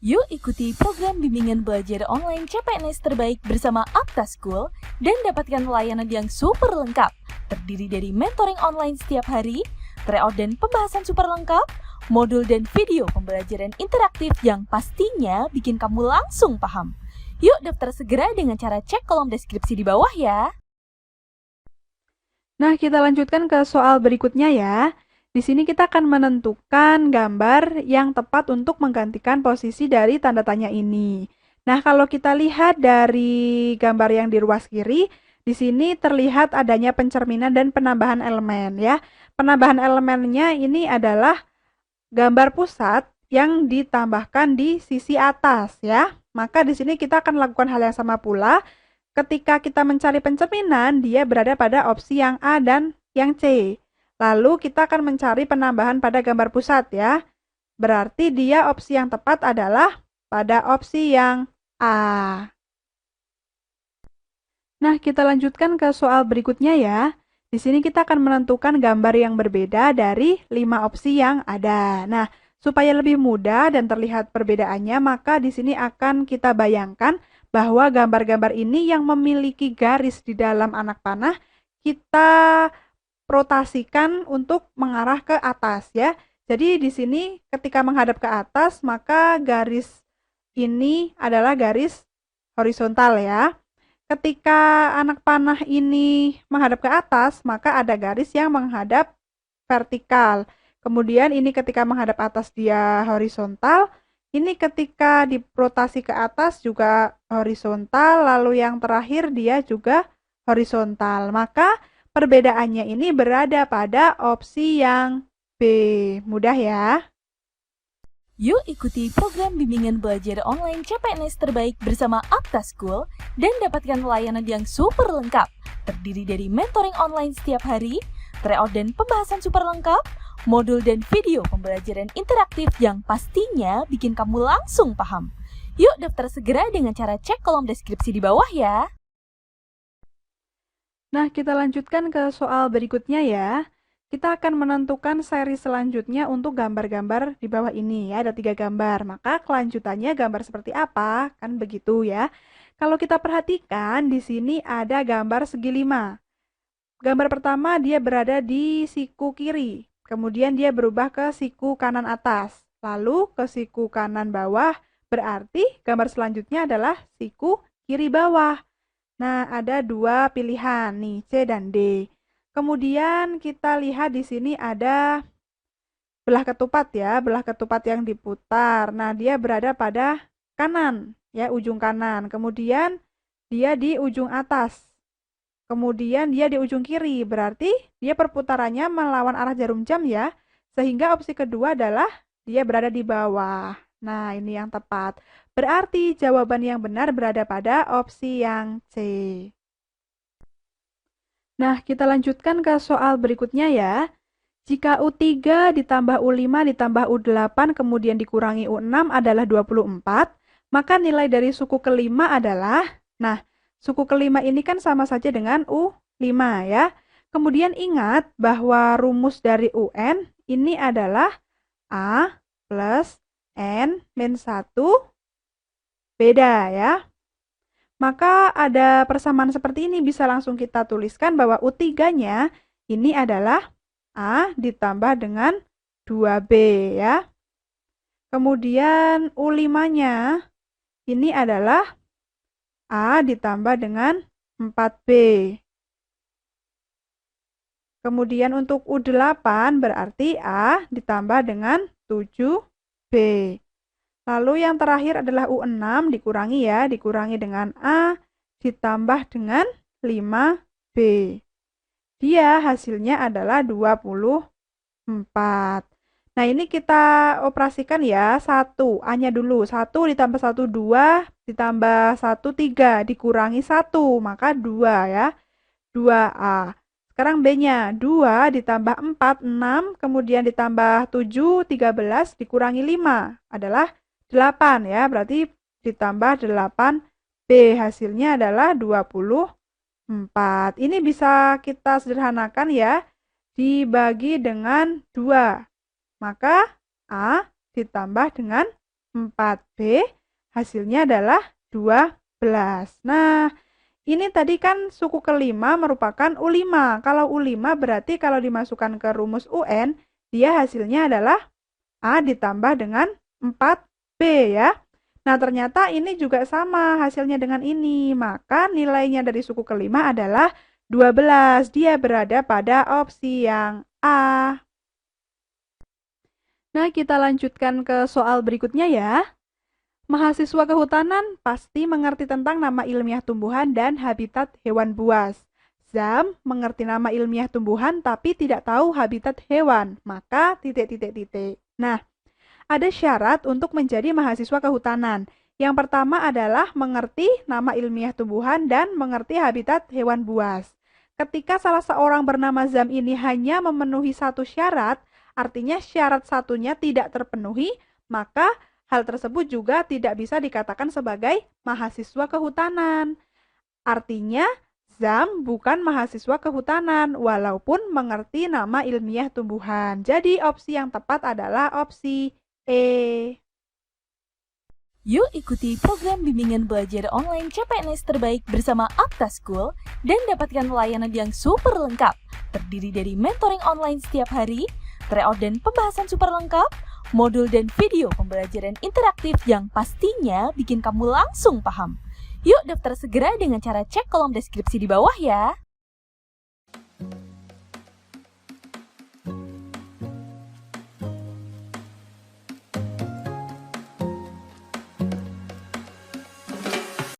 Yuk ikuti program bimbingan belajar online CPNS terbaik bersama Apta School dan dapatkan layanan yang super lengkap. Terdiri dari mentoring online setiap hari, tryout dan pembahasan super lengkap, modul dan video pembelajaran interaktif yang pastinya bikin kamu langsung paham. Yuk daftar segera dengan cara cek kolom deskripsi di bawah ya. Nah, kita lanjutkan ke soal berikutnya ya. Di sini kita akan menentukan gambar yang tepat untuk menggantikan posisi dari tanda tanya ini. Nah, kalau kita lihat dari gambar yang di ruas kiri, di sini terlihat adanya pencerminan dan penambahan elemen ya. Penambahan elemennya ini adalah gambar pusat yang ditambahkan di sisi atas ya. Maka di sini kita akan lakukan hal yang sama pula. Ketika kita mencari pencerminan, dia berada pada opsi yang A dan yang C. Lalu kita akan mencari penambahan pada gambar pusat ya. Berarti dia opsi yang tepat adalah pada opsi yang A. Nah, kita lanjutkan ke soal berikutnya ya. Di sini kita akan menentukan gambar yang berbeda dari 5 opsi yang ada. Nah, supaya lebih mudah dan terlihat perbedaannya, maka di sini akan kita bayangkan bahwa gambar-gambar ini yang memiliki garis di dalam anak panah, kita rotasikan untuk mengarah ke atas ya. Jadi di sini ketika menghadap ke atas, maka garis ini adalah garis horizontal ya. Ketika anak panah ini menghadap ke atas, maka ada garis yang menghadap vertikal. Kemudian ini ketika menghadap atas dia horizontal, ini ketika dirotasi ke atas juga horizontal, lalu yang terakhir dia juga horizontal. Maka perbedaannya ini berada pada opsi yang B. Mudah ya? Yuk ikuti program bimbingan belajar online CPNS terbaik bersama Apta School dan dapatkan layanan yang super lengkap. Terdiri dari mentoring online setiap hari, tryout dan pembahasan super lengkap, modul dan video pembelajaran interaktif yang pastinya bikin kamu langsung paham. Yuk daftar segera dengan cara cek kolom deskripsi di bawah ya. Nah, kita lanjutkan ke soal berikutnya ya. Kita akan menentukan seri selanjutnya untuk gambar-gambar di bawah ini ya. Ada 3 gambar, maka kelanjutannya gambar seperti apa? Kan begitu ya. Kalau kita perhatikan, di sini ada gambar segi 5. Gambar pertama dia berada di siku kiri, kemudian dia berubah ke siku kanan atas, lalu ke siku kanan bawah, berarti gambar selanjutnya adalah siku kiri bawah. Nah, ada 2 pilihan nih, C dan D. Kemudian kita lihat di sini ada belah ketupat ya, belah ketupat yang diputar. Nah, dia berada pada kanan, ya, ujung kanan. Kemudian dia di ujung atas. Kemudian dia di ujung kiri, berarti dia perputarannya melawan arah jarum jam ya. Sehingga opsi kedua adalah dia berada di bawah. Nah, ini yang tepat. Berarti jawaban yang benar berada pada opsi yang C. Nah, kita lanjutkan ke soal berikutnya ya. Jika U3 ditambah U5 ditambah U8 kemudian dikurangi U6 adalah 24, maka nilai dari suku kelima adalah, nah, suku kelima ini kan sama saja dengan U5 ya. Kemudian ingat bahwa rumus dari UN ini adalah A plus N min 1 beda ya. Maka ada persamaan seperti ini bisa langsung kita tuliskan bahwa U3-nya ini adalah A ditambah dengan 2B ya. Kemudian U5-nya ini adalah A ditambah dengan 4B. Kemudian untuk U8 berarti A ditambah dengan 7B. Lalu yang terakhir adalah U6 dikurangi ya, dikurangi dengan A ditambah dengan 5B. Dia hasilnya adalah 24. Nah, ini kita operasikan ya, 1, A-nya dulu. 1 ditambah 1, 2, ditambah 1, 3, dikurangi 1, maka 2 ya, 2A. Sekarang B-nya, 2 ditambah 4, 6, kemudian ditambah 7, 13, dikurangi 5, adalah 8 ya, berarti ditambah 8B, hasilnya adalah 24. Ini bisa kita sederhanakan ya, dibagi dengan 2. Maka A ditambah dengan 4B, hasilnya adalah 12. Nah, ini tadi kan suku kelima merupakan U5. Kalau U5 berarti kalau dimasukkan ke rumus UN, dia hasilnya adalah A ditambah dengan 4B ya. Nah, ternyata ini juga sama hasilnya dengan ini. Maka nilainya dari suku kelima adalah 12. Dia berada pada opsi yang A. Nah, kita lanjutkan ke soal berikutnya ya. Mahasiswa kehutanan pasti mengerti tentang nama ilmiah tumbuhan dan habitat hewan buas. Zam mengerti nama ilmiah tumbuhan tapi tidak tahu habitat hewan. Maka titik. Nah, ada syarat untuk menjadi mahasiswa kehutanan. Yang pertama adalah mengerti nama ilmiah tumbuhan dan mengerti habitat hewan buas. Ketika salah seorang bernama Zam ini hanya memenuhi satu syarat, artinya syarat satunya tidak terpenuhi, maka hal tersebut juga tidak bisa dikatakan sebagai mahasiswa kehutanan. Artinya, Zam bukan mahasiswa kehutanan, walaupun mengerti nama ilmiah tumbuhan. Jadi, opsi yang tepat adalah opsi E. Yuk ikuti program bimbingan belajar online CPNS terbaik bersama Apta School dan dapatkan layanan yang super lengkap. Terdiri dari mentoring online setiap hari, tryout dan pembahasan super lengkap, modul dan video pembelajaran interaktif yang pastinya bikin kamu langsung paham. Yuk daftar segera dengan cara cek kolom deskripsi di bawah ya.